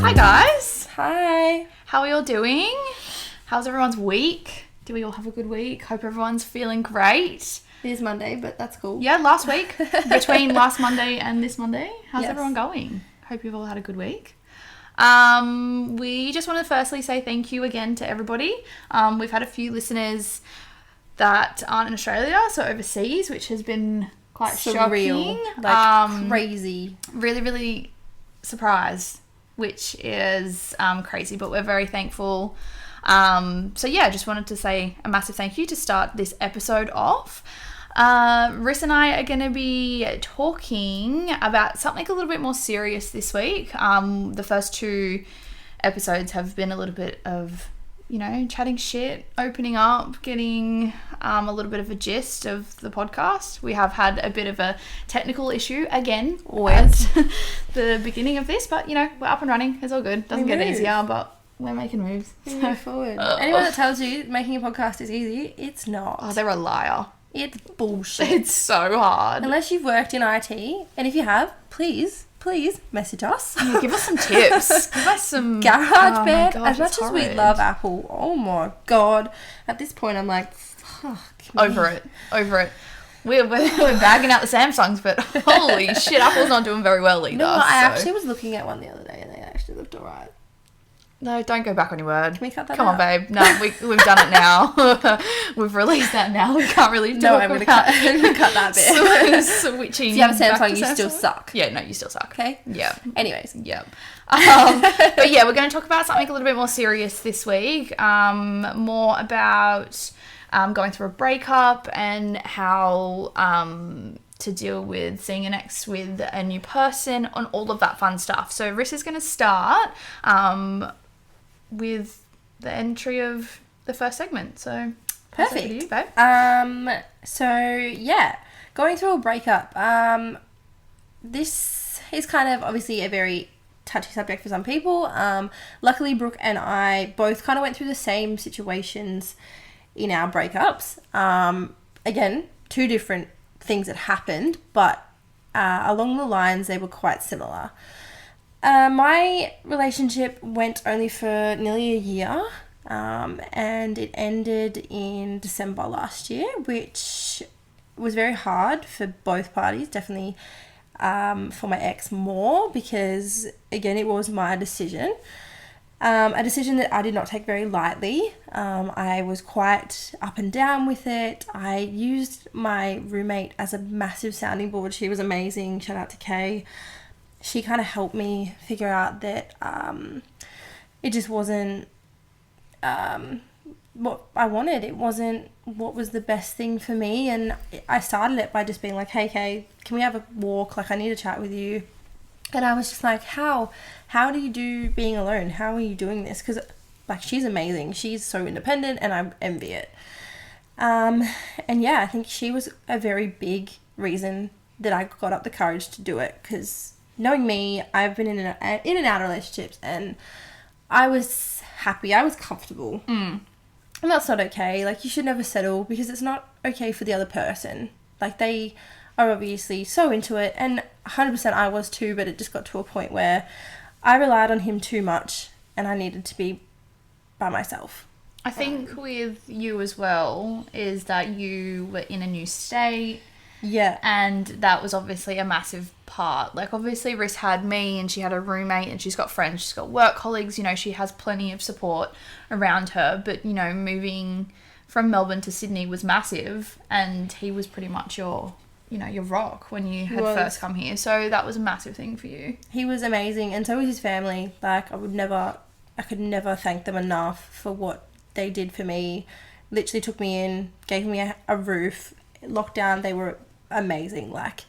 Hi guys. Hi. How are you all doing? How's everyone's week? Do we all have a good week? Hope everyone's feeling great. It is Monday, but that's cool. Yeah, last week. Between last Monday and this Monday. How's Yes. everyone going? Hope you've all had a good week. We just want to firstly say thank you again to everybody. We've had a few listeners that aren't in Australia, so overseas, which has been quite Surreal. shocking. Crazy. Really, really surprised, which is crazy, but we're very thankful. So yeah, just wanted to say a massive thank you to start this episode off. Riss and I are going to be talking about something a little bit more serious this week. The first two episodes have been a little bit of, you know, chatting shit, opening up, getting a little bit of a gist of the podcast. We have had a bit of a technical issue again Always. at the beginning of this, but you know, we're up and running. It's all good. Doesn't get easier, but we're making moves. We move forward. Anyone that tells you making a podcast is easy, it's not. Oh, they're a liar. It's bullshit. It's so hard. Unless you've worked in IT, and if you have, please message us. Yeah, give us some tips. Give us some GarageBand. Oh my As God, much as it's we horrid. love Apple, oh my God. At this point, I'm like, fuck me. Over it. We're bagging out the Samsungs, but holy shit, Apple's not doing very well either. You know what? I so- actually was looking at one the other day, and they actually looked alright. No, don't go back on your word. Can we cut that Come out? on, babe. No, we've done it now. We've released that now. We can't really talk No, I'm going to about cut that bit. switching. If you have a back to Samsung, you still suck. Yeah, no, you still suck. Okay? Yeah. Anyways. Yep. But yeah, we're going to talk about something a little bit more serious this week. More about going through a breakup and how to deal with seeing an ex with a new person and all of that fun stuff. So Riss is going to start with the entry of the first segment. So pass over to you, babe. Going through a breakup. This is kind of obviously a very touchy subject for some people. Luckily, Brooke and I both kind of went through the same situations in our breakups. Again, two different things that happened, but along the lines they were quite similar. My relationship went only for nearly a year, and it ended in December last year, which was very hard for both parties, definitely for my ex more, because again it was my decision. A decision that I did not take very lightly. I was quite up and down with it. I used my roommate as a massive sounding board. She was amazing. Shout out to Kay. She kind of helped me figure out that it just wasn't what I wanted. It wasn't what was the best thing for me. And I started it by just being like, hey, Kay, can we have a walk? Like, I need to chat with you. And I was just like, how do you do being alone? How are you doing this? Because, like, she's amazing. She's so independent, and I envy it. And yeah, I think she was a very big reason that I got up the courage to do it. Because knowing me, I've been in and out of relationships, and I was happy. I was comfortable. And that's not okay. Like, you should never settle, because it's not okay for the other person. Like, they are obviously so into it, and 100% I was too, but it just got to a point where I relied on him too much, and I needed to be by myself. I think with you as well is that you were in a new state. Yeah. And that was obviously a massive part. Like, obviously Riss had me, and she had a roommate, and she's got friends, she's got work colleagues, you know, she has plenty of support around her. But, you know, moving from Melbourne to Sydney was massive, and he was pretty much your rock when you had first come here. So that was a massive thing for you. He was amazing, and so was his family. Like, I could never thank them enough for what they did for me. Literally took me in, gave me a roof. Lockdown, they were amazing. Like,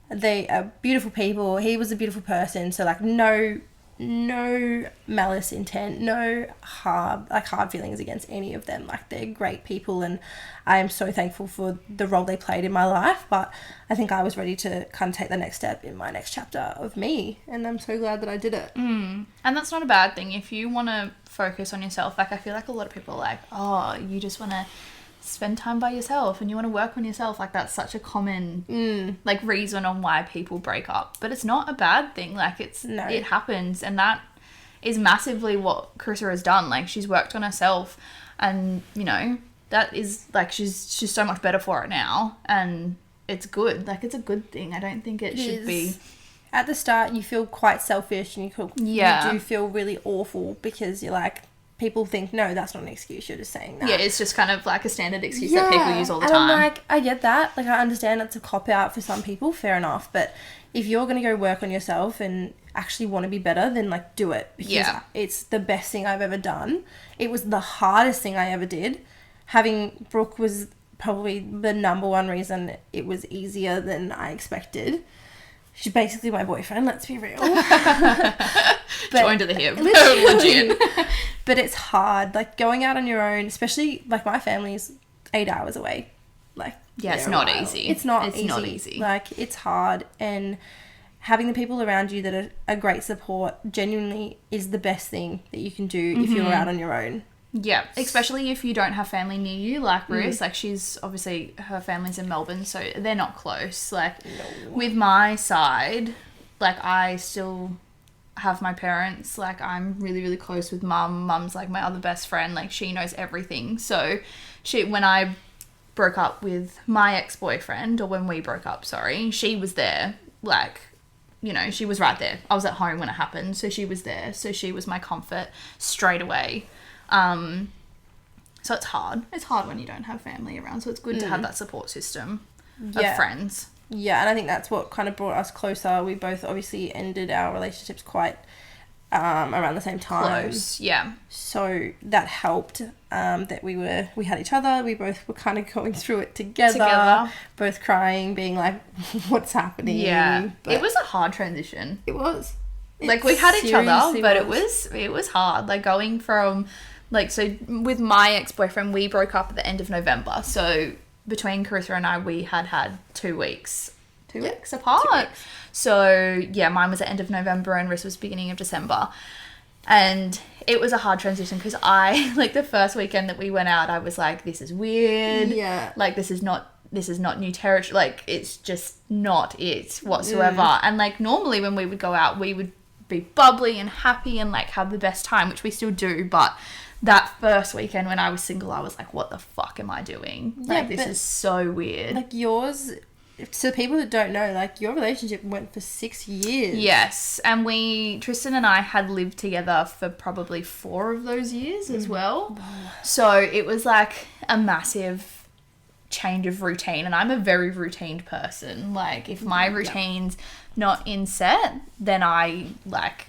they are beautiful people. He was a beautiful person. So, like, no malice intent, no hard feelings against any of them. Like, they're great people, and I am so thankful for the role they played in my life. But I think I was ready to kind of take the next step in my next chapter of me, and I'm so glad that I did it. And that's not a bad thing. If you want to focus on yourself, like, I feel like a lot of people are like, oh, you just want to spend time by yourself and you want to work on yourself. Like, that's such a common like reason on why people break up, but it's not a bad thing. Like, it happens, and that is massively what Carissa has done. Like, she's worked on herself, and, you know, that is, like, she's so much better for it now, and it's good. Like, it's a good thing. I don't think it should be. At the start, you feel quite selfish, and you do feel really awful because you're like, people think, no, that's not an excuse, you're just saying that. Yeah, it's just kind of like a standard excuse that people use all the time. And I'm like, I get that. Like, I understand it's a cop-out for some people, fair enough. But if you're going to go work on yourself and actually want to be better, then, like, do it. Because it's the best thing I've ever done. It was the hardest thing I ever did. Having Brooke was probably the number one reason it was easier than I expected. She's basically my boyfriend, let's be real. Joined to the hip. Legit. But it's hard. Like, going out on your own, especially, like, my family's 8 hours away. Like, yeah, it's not easy. It's not easy. Like, it's hard. And having the people around you that are a great support genuinely is the best thing that you can do if you're out on your own. Yeah, especially if you don't have family near you, like Ruth. Like, she's obviously, her family's in Melbourne, so they're not close. Like, with my side, like, I still have my parents. Like, I'm really, really close with Mum. Mum's, like, my other best friend. Like, she knows everything. So, when I broke up with my ex-boyfriend, or when we broke up, sorry, she was there. Like, you know, she was right there. I was at home when it happened, so she was there. So, she was my comfort straight away. So it's hard. It's hard when you don't have family around. So it's good to have that support system of friends. Yeah, and I think that's what kind of brought us closer. We both obviously ended our relationships quite around the same time. Close, yeah. So that helped that we had each other. We both were kind of going through it together. Both crying, being like, what's happening? Yeah. But it was a hard transition. It was. Like, we had each other, but it was hard. Like, going from... Like, so with my ex-boyfriend, we broke up at the end of November. So between Carissa and I, we had 2 weeks. 2 weeks apart. 2 weeks. So, yeah, mine was the end of November and Riss was beginning of December. And it was a hard transition because I, like, the first weekend that we went out, I was like, this is weird. Yeah. Like, this is not new territory. Like, it's just not it whatsoever. And, like, normally when we would go out, we would be bubbly and happy and, like, have the best time, which we still do, but... That first weekend when I was single, I was like, what the fuck am I doing? Like, this is so weird. Like, yours, so people that don't know, like, your relationship went for 6 years. Yes. And Tristan and I had lived together for probably 4 of those years as well. So it was like a massive change of routine. And I'm a very routine person. Like, if my routine's not in set, then I, like...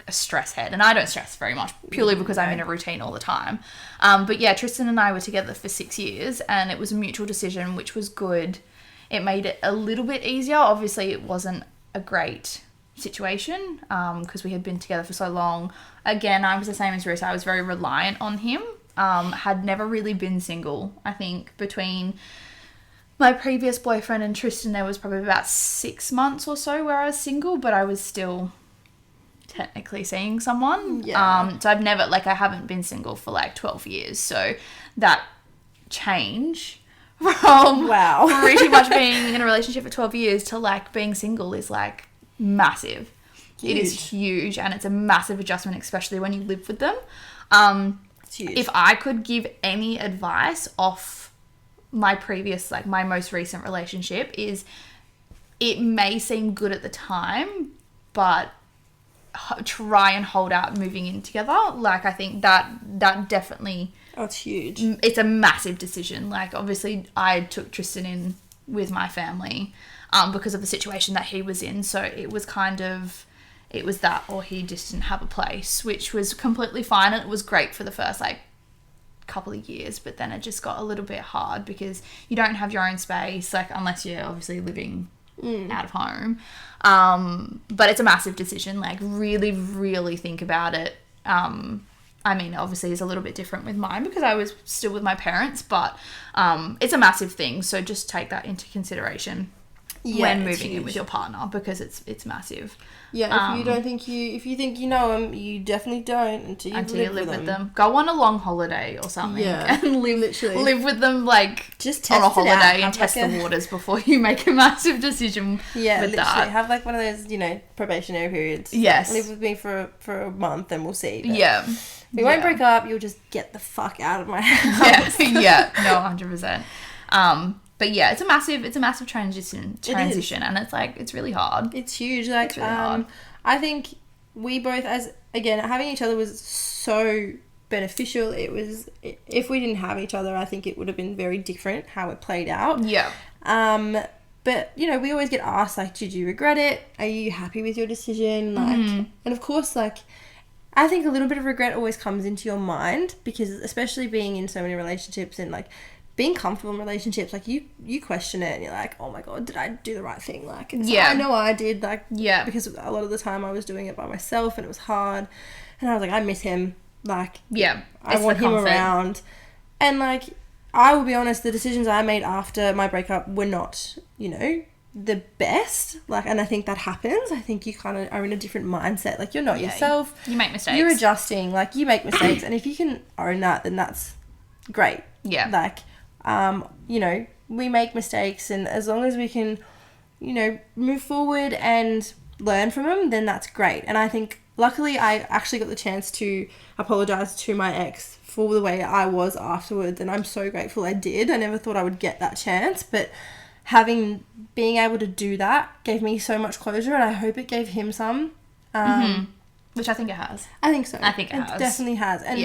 a stress head, and I don't stress very much purely because I'm in a routine all the time. But yeah, Tristan and I were together for 6 years, and it was a mutual decision, which was good. It made it a little bit easier. Obviously, it wasn't a great situation because we had been together for so long. Again, I was the same as Ruth. I was very reliant on him. Had never really been single. I think between my previous boyfriend and Tristan, there was probably about 6 months or so where I was single, but I was still technically seeing someone. So I've never, like, I haven't been single for like 12 years. So that change from pretty much being in a relationship for 12 years to, like, being single is, like, massive. Huge. It is huge, and it's a massive adjustment, especially when you live with them. It's huge. If I could give any advice off my previous, like, my most recent relationship, is it may seem good at the time, but try and hold out moving in together. Like, I think that definitely... Oh, it's huge. It's a massive decision. Like, obviously, I took Tristan in with my family because of the situation that he was in. So it was kind of... It was that, or he just didn't have a place, which was completely fine. And it was great for the first, like, couple of years. But then it just got a little bit hard because you don't have your own space, like, unless you're obviously living... out of home, but it's a massive decision. Like, really, really think about it. I mean, obviously it's a little bit different with mine because I was still with my parents, but it's a massive thing, so just take that into consideration. when moving in with your partner, because it's massive. Yeah, if you think you know them, you definitely don't until you live with them. Go on a long holiday or something, and live with them, like, just on a holiday and test the waters before you make a massive decision. Yeah, with literally. that. Have like one of those, probationary periods. Yes. Live with me for a month and we'll see. But Yeah. we won't break up. You'll just get the fuck out of my house. Yeah. No, 100%. But yeah, it's a massive transition, and it's like, it's really hard. It's huge. Like, it's really hard. I think we both, having each other was so beneficial. It was, if we didn't have each other, I think it would have been very different how it played out. Yeah. But, we always get asked, like, did you regret it? Are you happy with your decision? Like, and of course, like, I think a little bit of regret always comes into your mind, because especially being in so many relationships and, like, being comfortable in relationships, like, you question it and you're like, oh my God, did I do the right thing? Like, I know I did, like, because a lot of the time I was doing it by myself and it was hard. And I was like, I miss him. Like, I want him around. And, like, I will be honest, the decisions I made after my breakup were not, the best. Like, and I think that happens. I think you kind of are in a different mindset. Like, you're not yourself. You make mistakes. You're adjusting. Like, you make mistakes. And if you can own that, then that's great. Yeah. Like, we make mistakes, and as long as we can, move forward and learn from them, then that's great. And I think, luckily, I actually got the chance to apologise to my ex for the way I was afterwards, and I'm so grateful I did. I never thought I would get that chance, but being able to do that gave me so much closure, and I hope it gave him some. Which I think it has. I think so. I think it has. Definitely has. And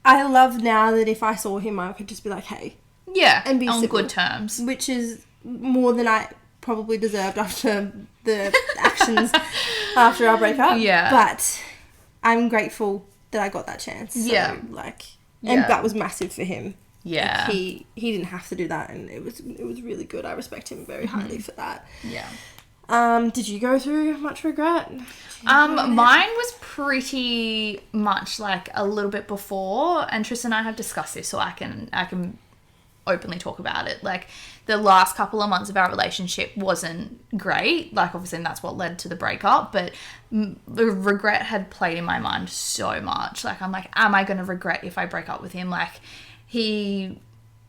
I love now that if I saw him, I could just be like, hey. Yeah, and be on civil, good terms. Which is more than I probably deserved after the actions after our breakup. Yeah. But I'm grateful that I got that chance. So, and that was massive for him. Yeah. Like, he didn't have to do that, and it was really good. I respect him very highly for that. Yeah. Did you go through much regret? Mine was pretty much like a little bit before, and Tristan and I have discussed this, so I can openly talk about it. Like, the last couple of months of our relationship wasn't great. Like, obviously, and that's what led to the breakup, but the regret had played in my mind so much. Like, I'm like, am I going to regret if I break up with him? Like, he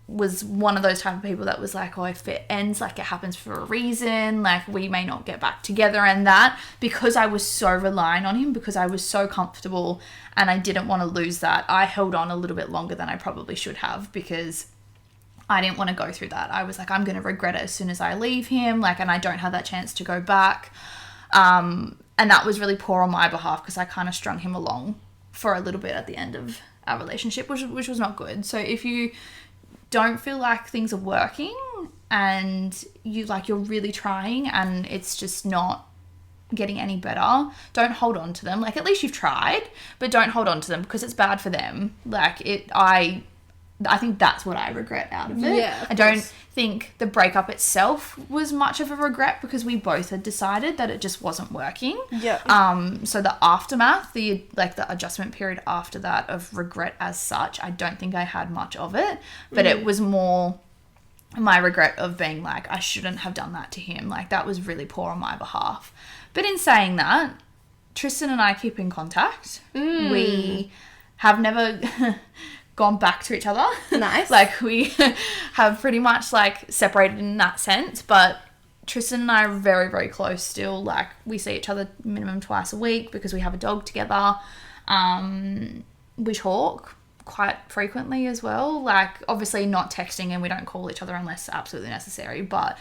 was one of those type of people that was like, oh, if it ends, like, it happens for a reason, like, we may not get back together. And that, because I was so reliant on him, because I was so comfortable and I didn't want to lose that, I held on a little bit longer than I probably should have, because I didn't want to go through that. I was like, I'm going to regret it as soon as I leave him, like, and I don't have that chance to go back. And that was really poor on my behalf, because I kind of strung him along for a little bit at the end of our relationship, which was not good. So if you don't feel like things are working and you're really trying and it's just not getting any better, don't hold on to them. Like, at least you've tried, but don't hold on to them, because it's bad for them. Like, I think that's what I regret out of it. Yeah, I don't think the breakup itself was much of a regret, because we both had decided that it just wasn't working. Yeah. So the aftermath, the adjustment period after that of regret as such, I don't think I had much of it, but it was more my regret of being like, I shouldn't have done that to him. Like, that was really poor on my behalf. But in saying that, Tristan and I keep in contact. We have never gone back to each other. Nice. Like, we have pretty much, like, separated in that sense, but Tristan and I are very, very close still. Like, we see each other minimum twice a week because we have a dog together. We talk quite frequently as well. Like, obviously not texting, and we don't call each other unless absolutely necessary, but,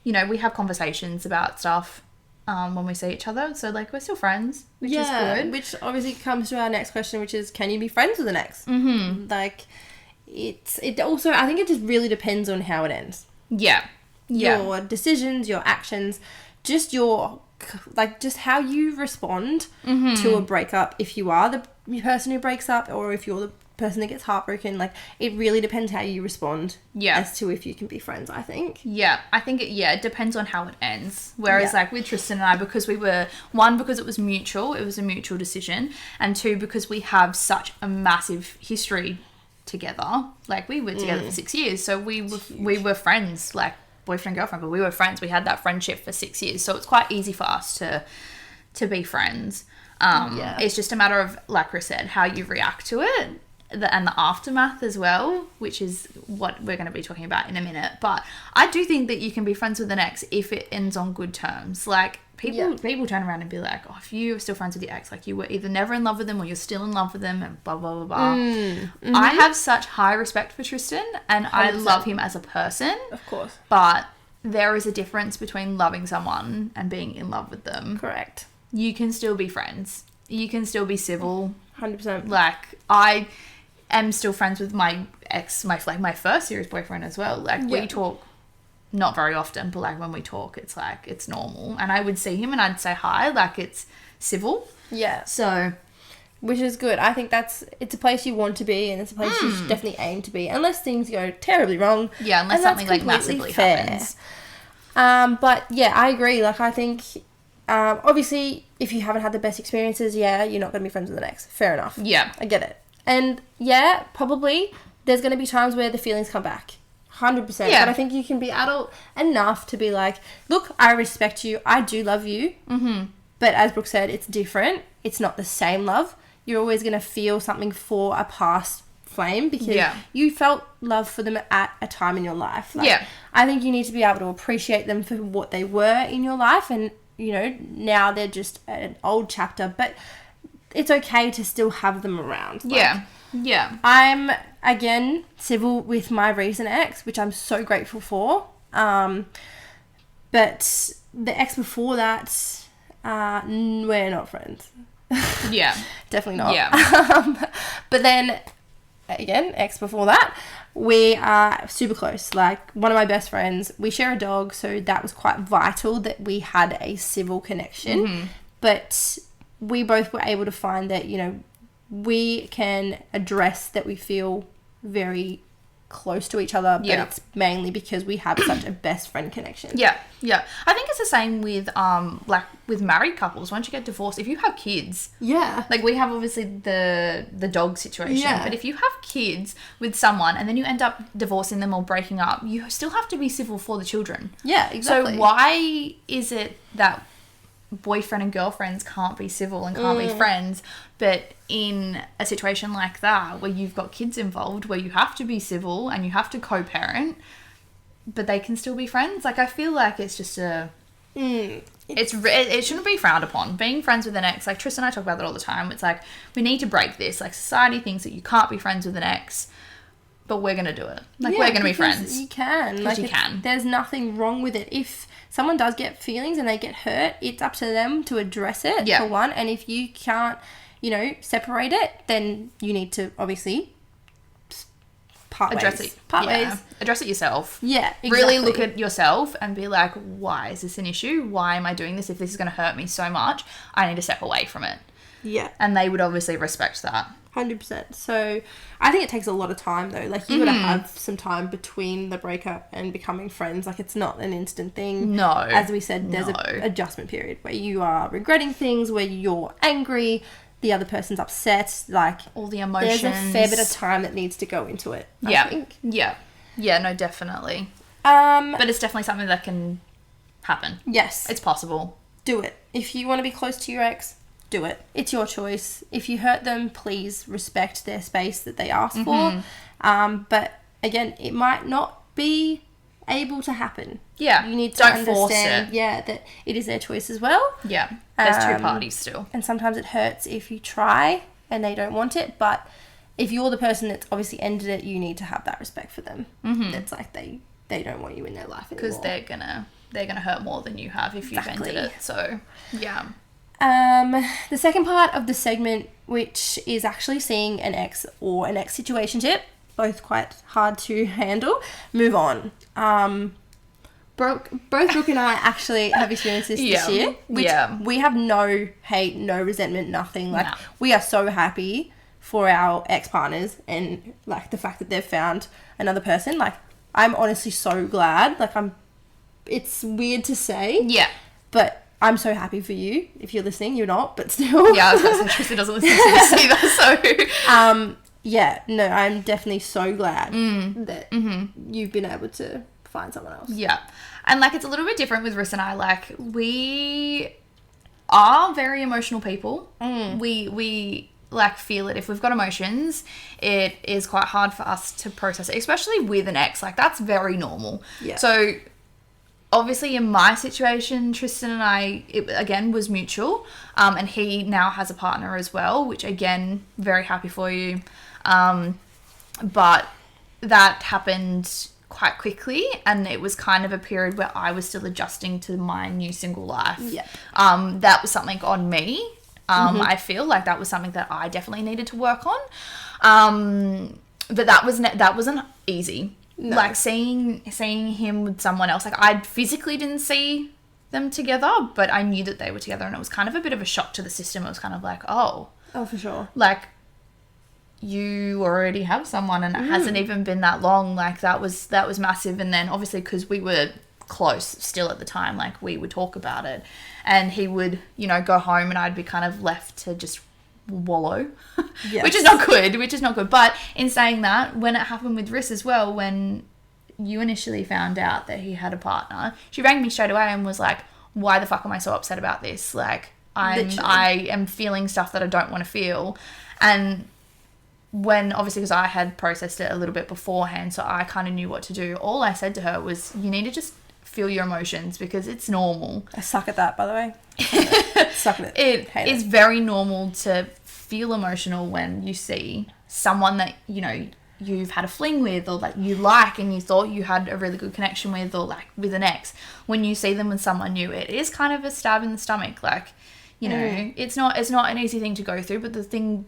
we have conversations about stuff when we see each other. So, like, we're still friends, which is good. Which obviously comes to our next question, which is, can you be friends with an ex? Like, it also, I think it just really depends on how it ends. Yeah. Your decisions, your actions, just just how you respond to a breakup. If you are the person who breaks up, or if you're the person that gets heartbroken, like, it really depends how you respond as to if you can be friends, I think. I think it depends on how it ends. Whereas like with Tristan and I, because we were, one, because it was a mutual decision, and two, because we have such a massive history together. Like, we were together for 6 years, so we were friends, like, boyfriend and girlfriend, but we were friends. We had that friendship for 6 years, so it's quite easy for us to be friends. It's just a matter of, like Chris said, how you react to it, and the aftermath as well, which is what we're going to be talking about in a minute. But I do think that you can be friends with an ex if it ends on good terms. Like, people turn around and be like, oh, if you're still friends with your ex, like, you were either never in love with them or you're still in love with them, and blah, blah, blah, blah. Mm-hmm. I have such high respect for Tristan, and 100%. I love him as a person. Of course. But there is a difference between loving someone and being in love with them. Correct. You can still be friends. You can still be civil. 100%. Like, I am still friends with my ex, my first serious boyfriend as well. Like, we talk not very often, but like when we talk, it's like, it's normal. And I would see him and I'd say hi, like, it's civil. Yeah. So, which is good. I think it's a place you want to be, and it's a place you should definitely aim to be, unless things go terribly wrong. Yeah, unless something like massively happens. But yeah, I agree. Like, I think obviously if you haven't had the best experiences, you're not going to be friends with the ex. Fair enough. Yeah. I get it. And yeah, probably there's going to be times where the feelings come back. 100%. Yeah. But I think you can be adult enough to be like, look, I respect you. I do love you. Mm-hmm. But as Brooke said, it's different. It's not the same love. You're always going to feel something for a past flame because you felt love for them at a time in your life. Like, I think you need to be able to appreciate them for what they were in your life. And, you know, now they're just an old chapter. But it's okay to still have them around. Like, yeah. I'm, again, civil with my recent ex, which I'm so grateful for. But the ex before that, we're not friends. Yeah. Definitely not. Yeah. But then, again, ex before that, we are super close. Like, one of my best friends, we share a dog, so that was quite vital that we had a civil connection. Mm-hmm. But we both were able to find that, you know, we can address that we feel very close to each other, but it's mainly because we have such a best friend connection. Yeah. I think it's the same with like with married couples. Once you get divorced, if you have kids, like we have obviously the dog situation, but if you have kids with someone and then you end up divorcing them or breaking up, you still have to be civil for the children. Yeah, exactly. So why is it that boyfriend and girlfriends can't be civil and can't be friends, but in a situation like that where you've got kids involved, where you have to be civil and you have to co-parent, but they can still be friends? Like, I feel like it's just it shouldn't be frowned upon. Being friends with an ex, like Tristan and I talk about that all the time. It's like, we need to break this. Like, society thinks that you can't be friends with an ex, but we're gonna do it. Like, we're gonna be friends. You can. Like, you can. There's nothing wrong with it. If someone does get feelings and they get hurt, it's up to them to address it, for one. And if you can't, you know, separate it, then you need to obviously address ways. it. Address it yourself. Yeah, exactly. Really look at yourself and be like, why is this an issue? Why am I doing this? If this is going to hurt me so much, I need to step away from it. Yeah. And they would obviously respect that. 100%. So I think it takes a lot of time though. Like, you got to have some time between the breakup and becoming friends. Like, it's not an instant thing. No. As we said, there's an adjustment period where you are regretting things, where you're angry, the other person's upset, like all the emotions. There's a fair bit of time that needs to go into it, I think. Yeah, no, definitely. But it's definitely something that can happen. Yes. It's possible. Do it. If you want to be close to your ex, do it. It's your choice. If you hurt them, please respect their space that they asked for. But again, it might not be able to happen. Yeah. You need to understand, force it. Yeah, that it is their choice as well. Yeah. There's two parties still. And sometimes it hurts if you try and they don't want it. But if you're the person that's obviously ended it, you need to have that respect for them. That's like they don't want you in their life anymore. Because they're gonna hurt more than you have if you've ended it. So yeah. The second part of the segment, which is actually seeing an ex or an ex situationship, both quite hard to handle. Move on. Both Brooke and I actually have experienced this this year, which we have no hate, no resentment, nothing. Like, we are so happy for our ex-partners and, like, the fact that they've found another person. Like, I'm honestly so glad. Like, it's weird to say. Yeah. But I'm so happy for you. If you're listening, you're not, but still. Yeah, I was going to say, Tristan doesn't listen to this either, so. Yeah, no, I'm definitely so glad that you've been able to find someone else. Yeah. And, like, it's a little bit different with Riss and I. Like, we are very emotional people. We like, feel it. If we've got emotions, it is quite hard for us to process it, especially with an ex. Like, that's very normal. Yeah. So, obviously, in my situation, Tristan and I, it, again, was mutual. And he now has a partner as well, which, again, very happy for you. But that happened quite quickly, and it was kind of a period where I was still adjusting to my new single life. Yeah. That was something on me. I feel like that was something that I definitely needed to work on. But that wasn't easy. No. Like, seeing him with someone else, like, I physically didn't see them together, but I knew that they were together, and it was kind of a bit of a shock to the system. It was kind of like, oh, for sure. like, you already have someone, and it hasn't even been that long. Like, that was massive. And then obviously, because we were close still at the time, like, we would talk about it, and he would, you know, go home, and I'd be kind of left to just wallow. Yes. which is not good. But in saying that, when it happened with Riss as well, when you initially found out that he had a partner, she rang me straight away and was like, why the fuck am I so upset about this? Like, I am feeling stuff that I don't want to feel. And when, obviously, because I had processed it a little bit beforehand, so I kind of knew what to do, all I said to her was, you need to just feel your emotions, because it's normal. I suck at that, by the way. Suck at it. It is very normal to feel emotional when you see someone that, you know, you've had a fling with, or that you like and you thought you had a really good connection with, or like with an ex. When you see them with someone new, it is kind of a stab in the stomach. Like, you know, it's not an easy thing to go through, but the thing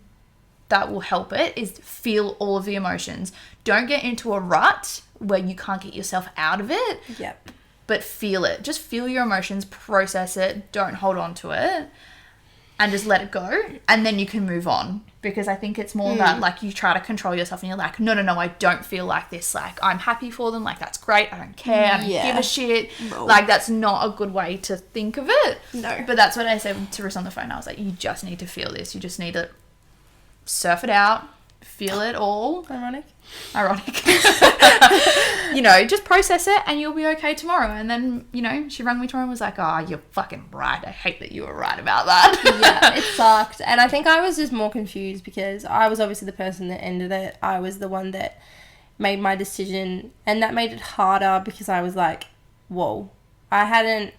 that will help it is feel all of the emotions. Don't get into a rut where you can't get yourself out of it. Yep. But feel it. Just feel your emotions, process it, don't hold on to it, and just let it go, and then you can move on. Because I think it's more that, like, you try to control yourself, and you're like, no, I don't feel like this. Like, I'm happy for them. Like, that's great. I don't care. I don't give a shit. No. Like, that's not a good way to think of it. No. But that's what I said to Riss on the phone. I was like, you just need to feel this. You just need to surf it out, feel it all. Ironic. You know, just process it, and you'll be okay tomorrow. And then, you know, she rang me tomorrow and was like, oh, you're fucking right. I hate that you were right about that. Yeah, it sucked. And I think I was just more confused because I was obviously the person that ended it. I was the one that made my decision, and that made it harder because I was like, whoa, I hadn't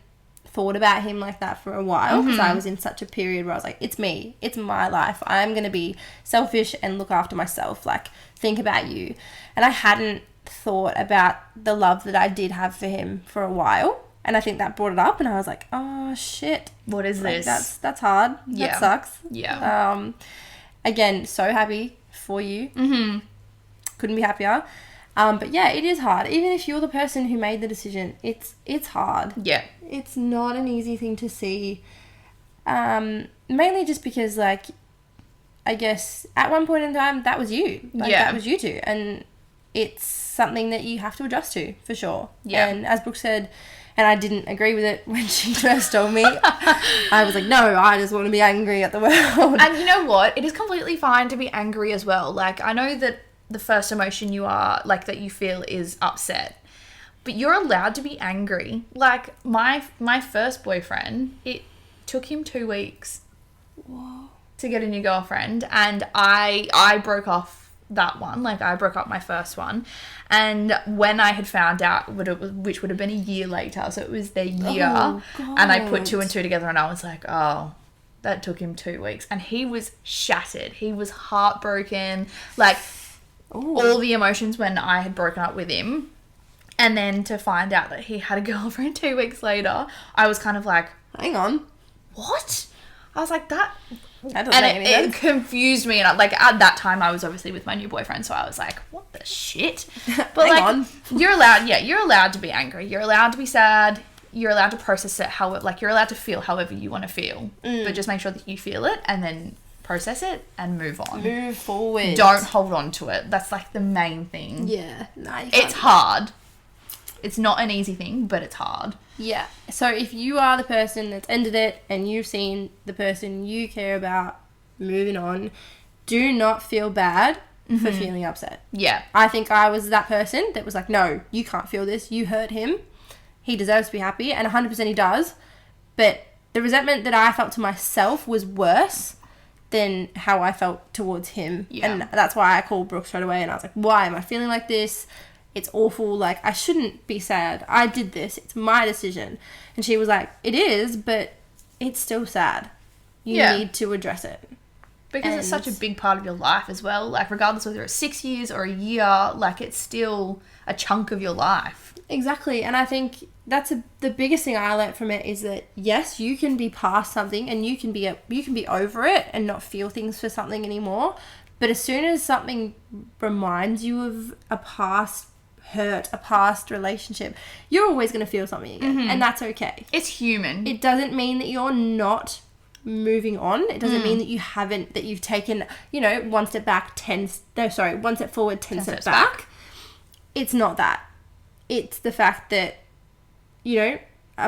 thought about him like that for a while, because I was in such a period where I was like, it's me, it's my life, I'm going to be selfish and look after myself, like, think about you. And I hadn't thought about the love that I did have for him for a while, and I think that brought it up, and I was like, oh shit, what is like, this? That's hard. Yeah. That sucks. Yeah. Again, so happy for you. Couldn't be happier. But yeah, it is hard. Even if you're the person who made the decision, it's hard. Yeah. It's not an easy thing to see. Mainly just because, like, I guess at one point in time, that was you. Like, Yeah. that was you two. And it's something that you have to adjust to, for sure. Yeah. And as Brooke said, and I didn't agree with it when she first told me, I was like, no, I just want to be angry at the world. And you know what? It is completely fine to be angry as well. Like, I know that the first emotion you are, like, that you feel is upset, but you're allowed to be angry. Like, my first boyfriend, it took him 2 weeks to get a new girlfriend, and I broke off that one. Like, I broke up my first one, and when I had found out which would have been a year later, so it was their year, and I put 2 and 2 together, and I was like, oh, that took him 2 weeks, and he was shattered. He was heartbroken, like, all the emotions when I had broken up with him. And then to find out that he had a girlfriend 2 weeks later, I was kind of like, hang on, what? I was like, that doesn't and make any it sense. confused me. And, like, at that time, I was obviously with my new boyfriend, so I was like, what the shit? But, Hang like, on. you're allowed to be angry. You're allowed to be sad. You're allowed to process it you're allowed to feel however you want to feel. But just make sure that you feel it, and then process it and move on. Move forward. Don't hold on to it. That's, like, the main thing. Yeah. No, you It's can't. hard. It's not an easy thing, but it's hard. Yeah. So if you are the person that's ended it and you've seen the person you care about moving on, do not feel bad for feeling upset. Yeah. I think I was that person that was like, no, you can't feel this. You hurt him. He deserves to be happy. And 100% he does. But the resentment that I felt to myself was worse than how I felt towards him. Yeah. And that's why I called Brooke straight away and I was like, why am I feeling like this? It's awful. Like, I shouldn't be sad. I did this. It's my decision. And she was like, it is, but it's still sad. You need to address it. Because it's such a big part of your life as well. Like, regardless whether it's 6 years or a year, like, it's still a chunk of your life. Exactly. And I think that's the biggest thing I learned from it is that, yes, you can be past something and you can be over it and not feel things for something anymore. But as soon as something reminds you of a past hurt, a past relationship, you're always going to feel something again. And that's okay. It's human. It doesn't mean that you're not moving on. It doesn't mean that you've taken, one step back, one step forward, 10 steps back. It's not that. It's the fact that, a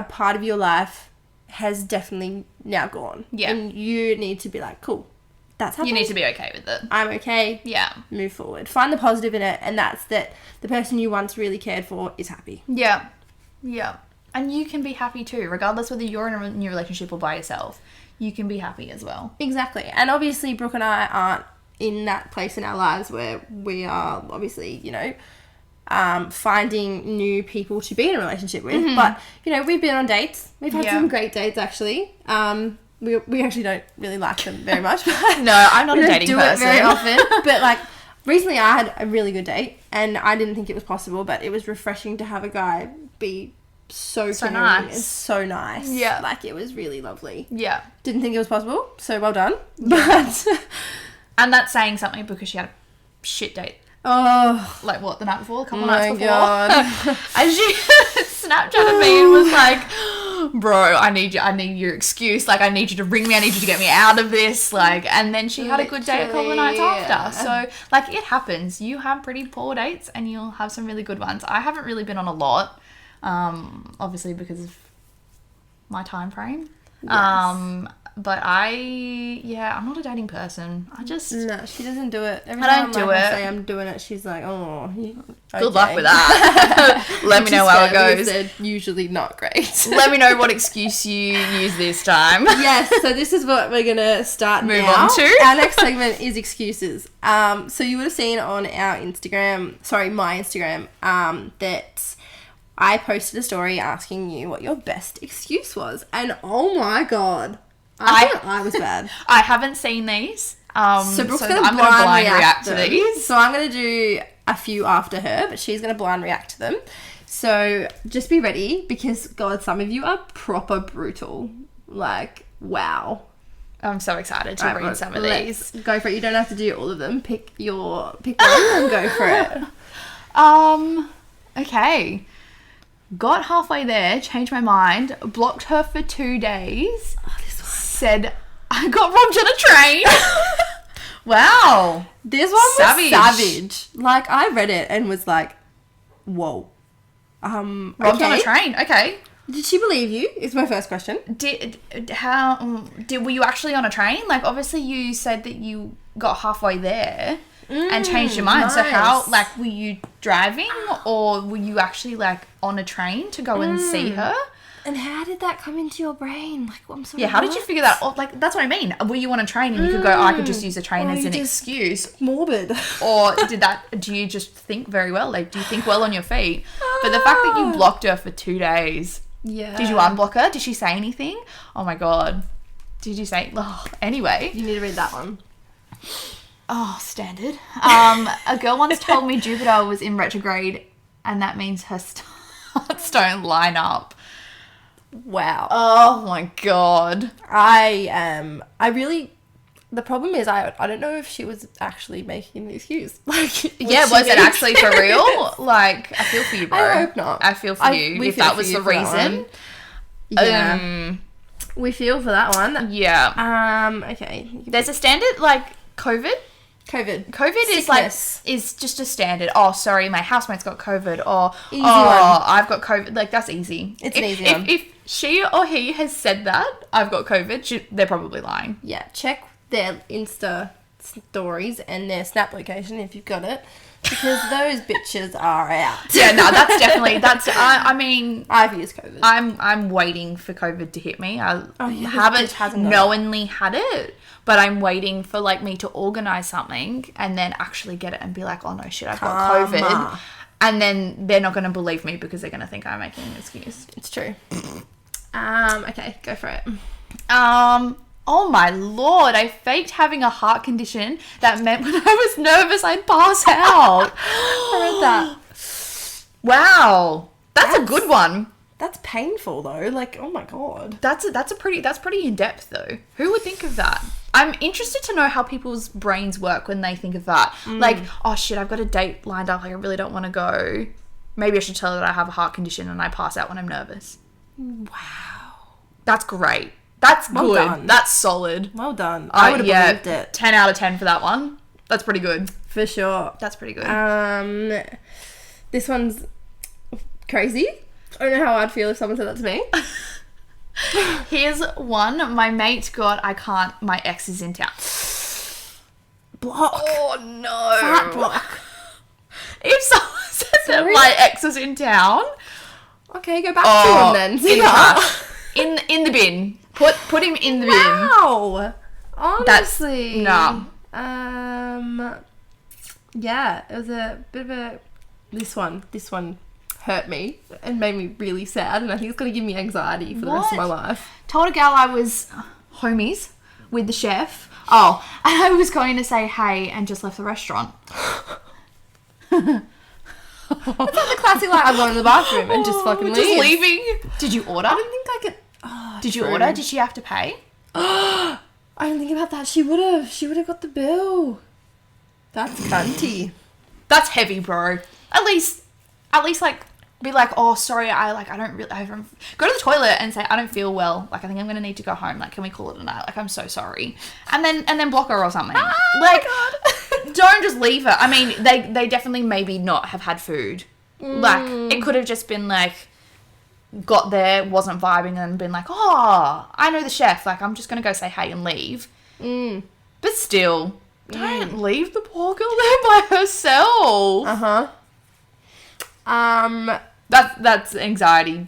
part of your life has definitely now gone. Yeah. And you need to be like, cool, that's happening. You need to be okay with it. I'm okay. Yeah. Move forward. Find the positive in it, and that's that the person you once really cared for is happy. Yeah. Yeah. And you can be happy too, regardless whether you're in a new relationship or by yourself. You can be happy as well. Exactly. And obviously, Brooke and I aren't in that place in our lives where we are obviously, finding new people to be in a relationship with. But, we've been on dates. We've had some great dates, actually. We actually don't really like them very much. No, I'm not a dating person. We don't do it very often. But, like, recently I had a really good date, and I didn't think it was possible, but it was refreshing to have a guy be so caring nice. and so nice. Yeah. Like, it was really lovely. Yeah. Didn't think it was possible, so well done. But... And that's saying something because she had a shit date. Oh. Like, what, the night before? A couple Oh nights my before? God. And she Snapchatted me and was like, bro, I need your excuse. Like, I need you to ring me. I need you to get me out of this. Like, and then she had a good day a couple of nights after. So, like, it happens. You have pretty poor dates and you'll have some really good ones. I haven't really been on a lot, obviously because of my time frame. Yes. But I'm not a dating person. No, she doesn't do it. Every I time don't do it. I say I'm doing it, she's like, oh, Good luck with that. Let me know how it goes. They're usually not great. Let me know what excuse you use this time. Yes, so this is what we're going to start Move now. on to. Our next segment is excuses. So you would have seen on our Instagram, my Instagram, that I posted a story asking you what your best excuse was. And oh my God, I thought I was bad. I haven't seen these. So Brooke's going to blind react to these. So I'm going to do a few after her, but she's going to blind react to them. So just be ready because, God, some of you are proper brutal. Like, wow. I'm so excited to read some of these. Go for it. You don't have to do all of them. Pick one and go for it. Okay. Got halfway there, changed my mind, blocked her for 2 days. Oh, this one. Said I got robbed on a train. Wow. This one was savage. Like, I read it and was like, whoa. Robbed on a train. Okay. Did she believe you? Is my first question. Were you actually on a train? Like, obviously you said that you got halfway there and changed your mind. Nice. So how, like, were you driving or were you actually, like, on a train to go and see her? And how did that come into your brain? Like, I'm sorry. Yeah, how did you figure that out? Like, that's what I mean. Were you on a train and you could go, I could just use a train as an excuse? Morbid. Or do you just think very well? Like, do you think well on your feet? But the fact that you blocked her for 2 days. Yeah. Did you unblock her? Did she say anything? Oh my God. Did you say... Oh, anyway. You need to read that one. Oh, standard. A girl once told me Jupiter was in retrograde and that means her stars don't line up. Wow. Oh my God. The problem is I don't know if she was actually making an excuse. Like, was it actually for real? Like, I feel for you, bro. I hope not. I feel for you if that was the reason. Yeah. We feel for that one. Yeah. Okay. There's a standard, like, COVID Sickness. is just a standard. Oh, sorry, my housemate's got COVID. Or, easy one. I've got COVID. Like, that's easy. It's an easy one. If she or he has said that, I've got COVID, they're probably lying. Yeah, check their Insta stories and their snap location if you've got it, because those bitches are out. Yeah, no, I mean, I've used COVID. I'm waiting for COVID to hit me. I hasn't haven't knowingly had it, but I'm waiting for like me to organise something and then actually get it and be like, oh no shit, I've got COVID. And then they're not going to believe me because they're going to think I'm making an excuse. It's true. Okay, go for it. Oh my lord, I faked having a heart condition that meant when I was nervous I'd pass out. I read that. Wow. That's a good one. That's painful though. Like, oh my god. That's pretty in depth though. Who would think of that? I'm interested to know how people's brains work when they think of that. Like, oh shit, I've got a date lined up, like I really don't want to go. Maybe I should tell her that I have a heart condition and I pass out when I'm nervous. Wow. That's great. That's Well good. done. That's solid. Well done. I would have believed it. 10 out of 10 for that one. That's pretty good. For sure. That's pretty good. This one's crazy. I don't know how I'd feel if someone said that to me. Here's one. My mate got, my ex is in town. Block. Oh no. Fat block. If someone says that my ex is in town. Okay, go back to him then. In the trash. In the bin. Put him in the bin. Wow. Honestly. No. Yeah, it was a bit of a... This one hurt me and made me really sad, and I think it's going to give me anxiety for the rest of my life. Told a gal I was homies with the chef. Oh, and I was going to say hey and just left the restaurant. It's like the classic, like, I'm going to the bathroom and just fucking leave. Just leaving. Did you order? I didn't think I could... Oh, Did you order? Did she have to pay? I didn't think about that. She would have got the bill. That's cunty. That's heavy, bro. At least, like, be like, oh, sorry, I don't really, go to the toilet and say, I don't feel well. Like, I think I'm going to need to go home. Like, can we call it a night? Like, I'm so sorry. And then block her or something. Like, don't just leave her. I mean, they definitely maybe not have had food. Like, it could have just been like, got there, wasn't vibing, and been like, oh, I know the chef. Like, I'm just going to go say hey and leave. But still, don't leave the poor girl there by herself. That's anxiety.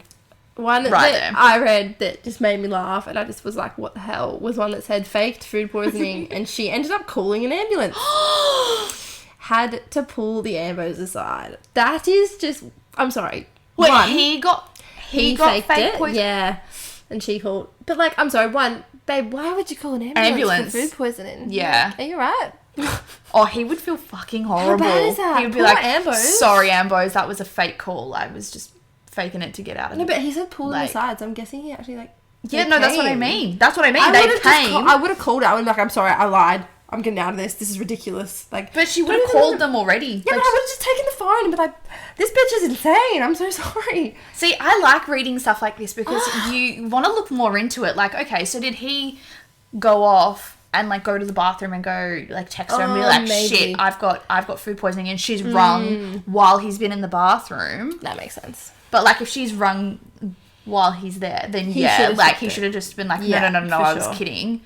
One right that there. I read that just made me laugh, and I just was like, what the hell, was one that said faked food poisoning and she ended up calling an ambulance. Had to pull the ambos aside. That is just, I'm sorry. Wait, one, he got faked fake it, poison. yeah, and she called. But like, I'm sorry, one, babe, why would you call an ambulance for food poisoning? Yeah. Like, are you right? Oh, he would feel fucking horrible. How bad is that? He would be Poor like, Ambos. sorry, Ambos, that was a fake call. I was just faking it to get out of it. No, but he said pull them Like- aside, so I'm guessing he actually like... Yeah, they no, that's what I came. mean. That's what I mean. I They would've came. I would have called out and like, I'm sorry, I lied. I'm getting out of this. This is ridiculous. Like, But she would have called them already. Yeah, Like, but I would have just taken the phone and been like, this bitch is insane. I'm so sorry. see, I like reading stuff like this because you want to look more into it. Like, okay, so did he go off and like go to the bathroom and go like text her and be like, maybe. shit, I've got food poisoning, and she's rung while he's been in the bathroom. That makes sense. But like if she's rung while he's there, then He yeah, should've like checked he it. should have just been like, Yeah, no, for I was sure. kidding.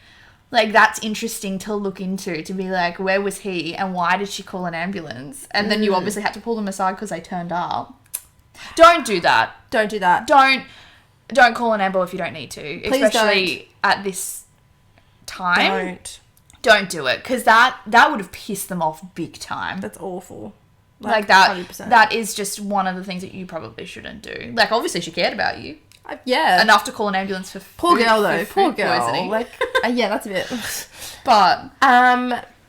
Like, that's interesting to look into, to be like, where was he and why did she call an ambulance? And then you obviously had to pull them aside because they turned up. Don't do that. Don't do that. Don't call an ambo if you don't need to. Please Especially at this time. Don't. Do it, because that would have pissed them off big time. That's awful. Like that 100%. that is just one of the things that you probably shouldn't do. Like, obviously she cared about you Yeah. enough to call an ambulance for Poor food, girl though. for Poor food girl. poisoning. Like, yeah, that's a bit. But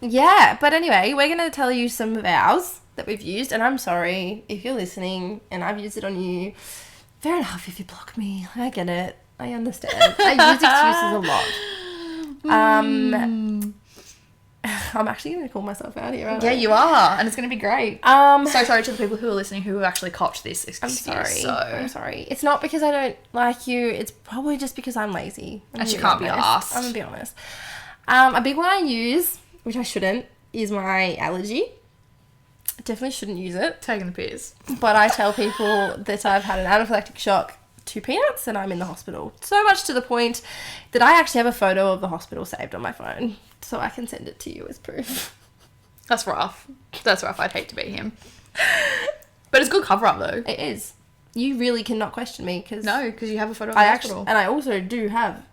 Yeah, but anyway, we're going to tell you some of ours that we've used, and I'm sorry if you're listening and I've used it on you. Fair enough if you block me. I get it. I understand. I use excuses a lot. I'm actually going to call myself out here, aren't I? yeah, you are, and it's going to be great. So sorry to the people who are listening who have actually copped this excuse. I'm sorry. It's not because I don't like you. It's probably just because I'm lazy. And she can't be arsed. I'm going to be honest. A big one I use, which I shouldn't, is my allergy. I definitely shouldn't use it. Taking the piss. But I tell people that I've had an anaphylactic shock 2 peanuts and I'm in the hospital. So much to the point that I actually have a photo of the hospital saved on my phone, so I can send it to you as proof. That's rough. That's rough. I'd hate to be him. But it's good cover up though. It is. You really cannot question me because you have a photo of the hospital. And I also do have.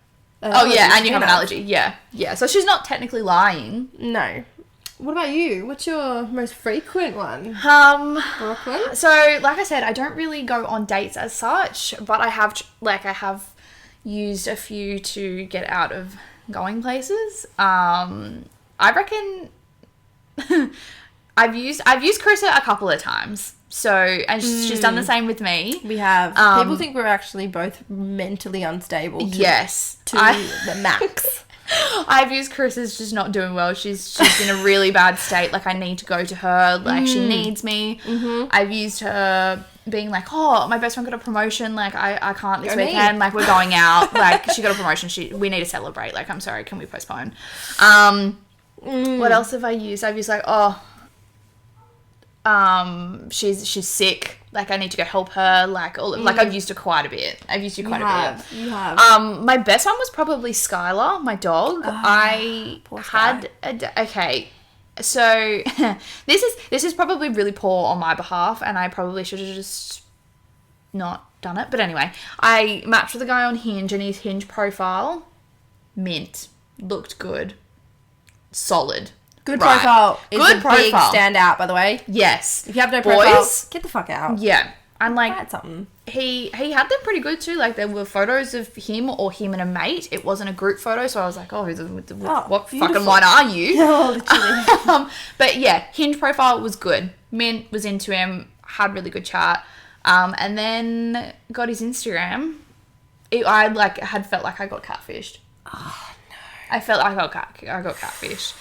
And you have an allergy. Yeah. So she's not technically lying. No. What about you? What's your most frequent one? Brooklyn? So, like I said, I don't really go on dates as such, but I have used a few to get out of going places. I reckon I've used Carissa a couple of times. So, and she's done the same with me. We have. People think we're actually both mentally unstable. Yes. To the max. I've used Carissa's just not doing well. She's in a really bad state. Like, I need to go to her. Like, she needs me. Mm-hmm. I've used her being like, oh, my best friend got a promotion. Like, I can't this weekend. Like, we're going out. Like, she got a promotion. We need to celebrate. Like, I'm sorry. Can we postpone? What else have I used? I've used like, she's sick. Like, I need to go help her. Like, I've used her quite a bit. You have. My best one was probably Skylar, my dog. Okay. So this is probably really poor on my behalf, and I probably should have just not done it. But anyway, I matched with a guy on Hinge, and his Hinge profile, mint, looked good, solid. Good profile is a big standout, by the way. Yes. If you have no profile, get the fuck out. Yeah. And like, that's something. He had them pretty good too. Like, there were photos of him or him and a mate. It wasn't a group photo, so I was like, what fucking one are you? Oh, literally. But yeah, Hinge profile was good. Mint was into him, had really good chat. And then got his Instagram. I had felt like I got catfished. Oh no. I felt like I got catfished.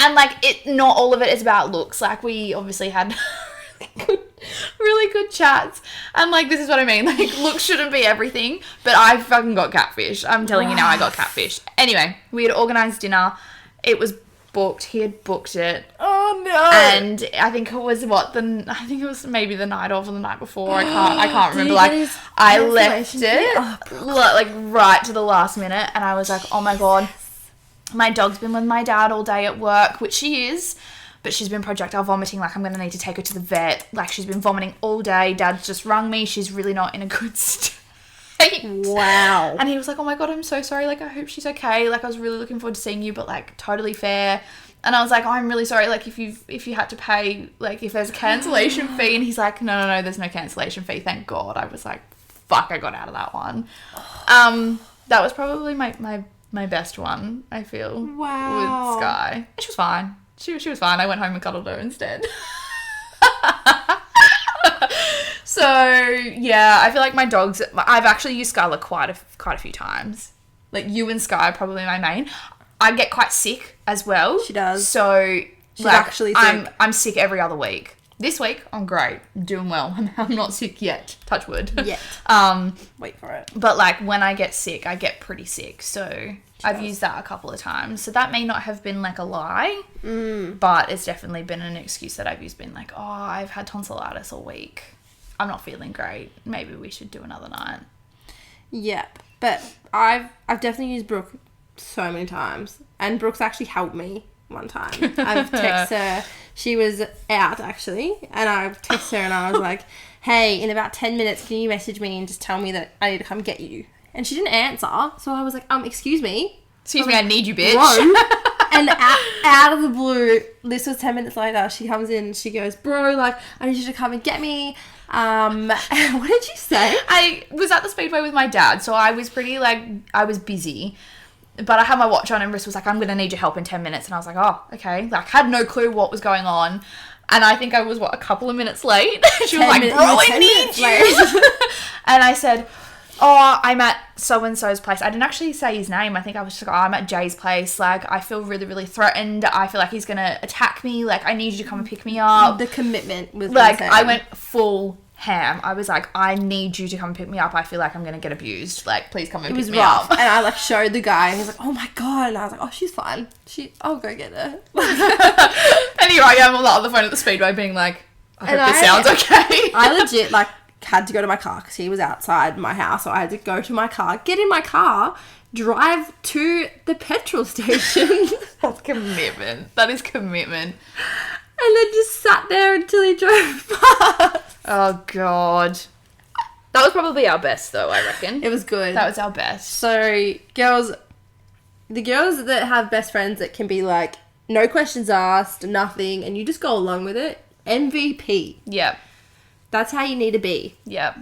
And, like, not all of it is about looks. Like, we obviously had really good chats. And, like, this is what I mean. Like, looks shouldn't be everything. But I fucking got catfished. I'm telling you now, I got catfished. Anyway, we had organised dinner. It was booked. He had booked it. Oh, no. And I think it was maybe the night of or the night before. I can't remember. Like, I left it, like, right to the last minute. And I was like, oh, my God. My dog's been with my dad all day at work, which she is, but she's been projectile vomiting. Like, I'm going to need to take her to the vet. Like, she's been vomiting all day. Dad's just rung me. She's really not in a good state. Wow. And he was like, oh my God, I'm so sorry. Like, I hope she's okay. Like, I was really looking forward to seeing you, but like, totally fair. And I was like, oh, I'm really sorry. Like, if you had to pay, like, if there's a cancellation fee. And he's like, no, there's no cancellation fee. Thank God. I was like, fuck, I got out of that one. That was probably my best one, I feel. Wow. With Sky. And she was fine. She was fine. I went home and cuddled her instead. So, yeah, I feel like my dogs... I've actually used Skylar quite a few times. Like, you and Sky are probably my main. I get quite sick as well. She does. So, she's actually sick. I'm sick every other week. This week, I'm great. I'm doing well. I'm not sick yet. Touch wood. Yet. Wait for it. But, like, when I get sick, I get pretty sick. So, I've used that a couple of times. So, that may not have been, like, a lie. But it's definitely been an excuse that I've used. Been like, oh, I've had tonsillitis all week. I'm not feeling great. Maybe we should do another night. Yep. But I've definitely used Brooke so many times. And Brooke's actually helped me one time. I've texted her. She was out, actually, and I texted her and I was like, hey, in about 10 minutes, can you message me and just tell me that I need to come get you? And she didn't answer, so I was like, excuse me. Excuse me, I need you, bitch. And out of the blue, this was 10 minutes later, she comes in and she goes, bro, like, I need you to come and get me. What did you say? I was at the Speedway with my dad, so I was pretty, like, I was busy. But I had my watch on and Riss was like, I'm going to need your help in 10 minutes. And I was like, oh, okay. Like, had no clue what was going on. And I think I was, a couple of minutes late? She was like, bro, I need you. And I said, oh, I'm at so-and-so's place. I didn't actually say his name. I think I was just like, I'm at Jay's place. Like, I feel really, really threatened. I feel like he's going to attack me. Like, I need you to come and pick me up. The commitment was like, insane. I went full ham. I was like, I need you to come and pick me up. I feel like I'm going to get abused. Like, please come and pick me up. And I, like, showed the guy and he was like, oh my God. And I was like, oh, she's fine. I'll go get her. And here I am on the other phone at the Speedway being like, I hope this sounds okay. I legit, like, had to go to my car because he was outside my house. So I had to go to my car, get in my car, drive to the petrol station. That's commitment. That is commitment. And then just sat there until he drove past. Oh, God. That was probably our best, though, I reckon. It was good. That was our best. So, the girls that have best friends that can be like, no questions asked, nothing, and you just go along with it, MVP. Yep. That's how you need to be. Yep.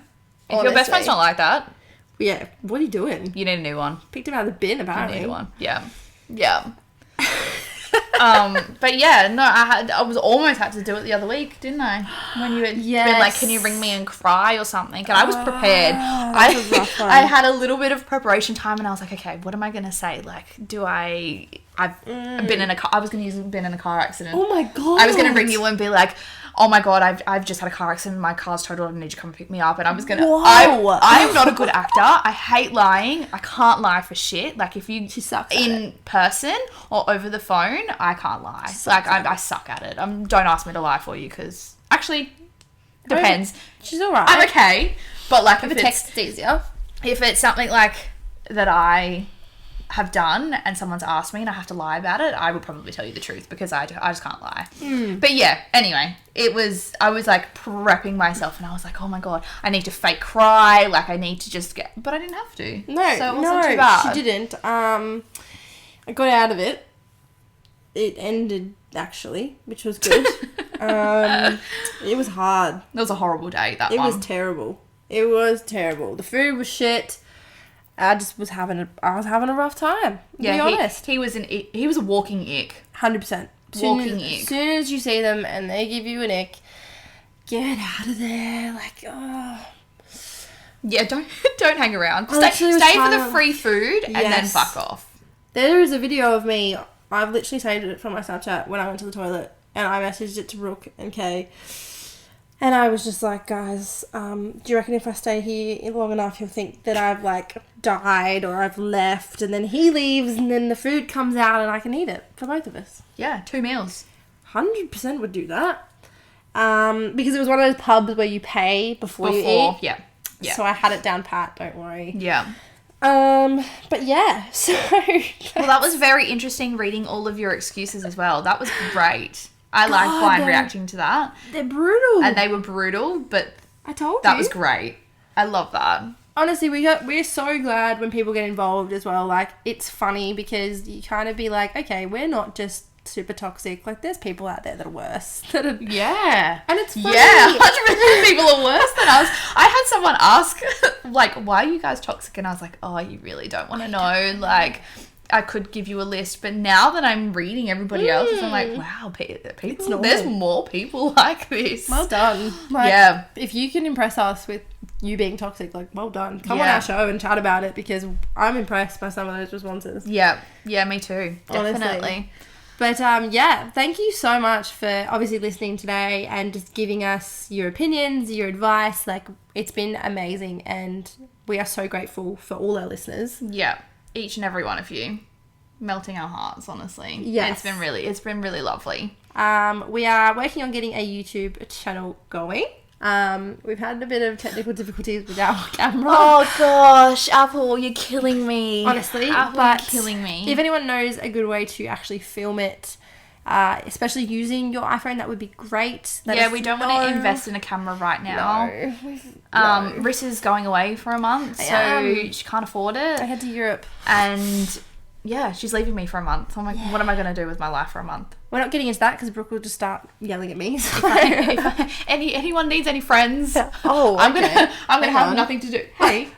If your best friend's not like that, yeah, what are you doing? you need a new one. Picked him out of the bin, apparently. You need one. Yeah. Yeah. But yeah, no, I was almost had to do it the other week, didn't I? When you had been like, can you ring me and cry or something? And I was prepared. I had a little bit of preparation time, and I was like, okay, what am I gonna say? Like, I've been in a car. I was gonna use been in a car accident. Oh my God. I was gonna ring you and be like, oh my God, I've just had a car accident. My car's totaled. I need you to come and pick me up. And I was gonna. I am not a good actor. I hate lying. I can't lie for shit. Like, if you in person or over the phone, I can't lie. Like, I suck at it. Don't ask me to lie for you, because actually depends. She's alright. I'm okay, but like if a text is easier. If it's something like that I have done and someone's asked me and I have to lie about it, I would probably tell you the truth, because I just can't lie. But yeah, anyway, I was like prepping myself, and I was like, oh my God, I need to fake cry, like I need to just get, but I didn't have to. No, so it wasn't too bad. She didn't. I got out of it. It ended, actually, which was good. It was hard. It was a horrible day, that one. It was terrible. It was terrible. The food was shit. I was having a rough time, to be honest. He was a walking ick. 100%. Walking ick. As soon as you see them and they give you an ick, get out of there. Like, oh. Yeah, don't hang around. Stay for the free food and then fuck off. There is a video of me. I've literally saved it from my Snapchat when I went to the toilet, and I messaged it to Brooke and Kay. And I was just like, guys, do you reckon if I stay here long enough, he'll think that I've, like, died or I've left, and then he leaves, and then the food comes out and I can eat it for both of us? Yeah, 2 meals. 100% would do that. Because it was one of those pubs where you pay before you eat. Yeah. So I had it down pat, don't worry. Yeah. But yeah, so... Well, that was very interesting reading all of your excuses as well. That was great. I like blind reacting to that. They're brutal. And they were brutal, but I told you. That was great. I love that. Honestly, we're so glad when people get involved as well. Like, it's funny because you kind of be like, okay, we're not just super toxic. Like, there's people out there that are worse. Yeah. And it's funny. Yeah, 100% people are worse than us. I had someone ask, like, why are you guys toxic? And I was like, oh, you really don't want to know. Like, I could give you a list, but now that I'm reading everybody else's, I'm like, wow, people, there's more people like this. Well done. Like, yeah. If you can impress us with you being toxic, like, well done. Come on our show and chat about it, because I'm impressed by some of those responses. Yeah. Yeah, me too. Definitely. Honestly. But, yeah, thank you so much for obviously listening today and just giving us your opinions, your advice. Like, it's been amazing, and we are so grateful for all our listeners. Yeah. Each and every one of you, melting our hearts, honestly. Yes. It's been really lovely. We are working on getting a YouTube channel going. We've had a bit of technical difficulties with our camera. Oh gosh, Apple, you're killing me. Honestly, Apple, you're killing me. If anyone knows a good way to actually film it, especially using your iPhone, that would be great. We don't want to invest in a camera right now. No. Riss is going away for a month, so she can't afford it. I head to Europe. And yeah, she's leaving me for a month. I'm like, what am I going to do with my life for a month? We're not getting into that because Brooke will just start yelling at me. So. If anyone needs any friends, I'm gonna have nothing to do. Hey,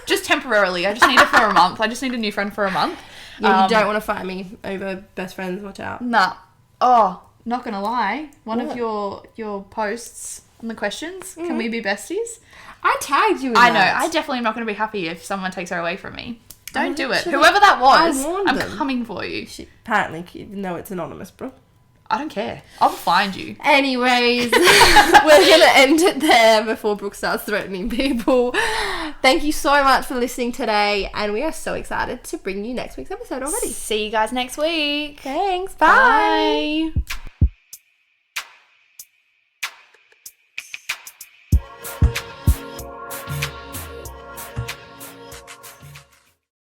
just temporarily. I just need it for a month. I just need a new friend for a month. Yeah, you don't want to fight me over best friends. Watch out. Nah. Oh, not gonna lie. One of your posts on the questions. Can we be besties? I tagged you in I that. know. I definitely am not going to be happy if someone takes her away from me. Don't do it. Whoever that was, I'm coming for you. Apparently, even though it's anonymous, bro. I don't care. I'll find you. Anyways, we're going to end it there before Brooke starts threatening people. Thank you so much for listening today, and we are so excited to bring you next week's episode already. See you guys next week. Thanks. Bye.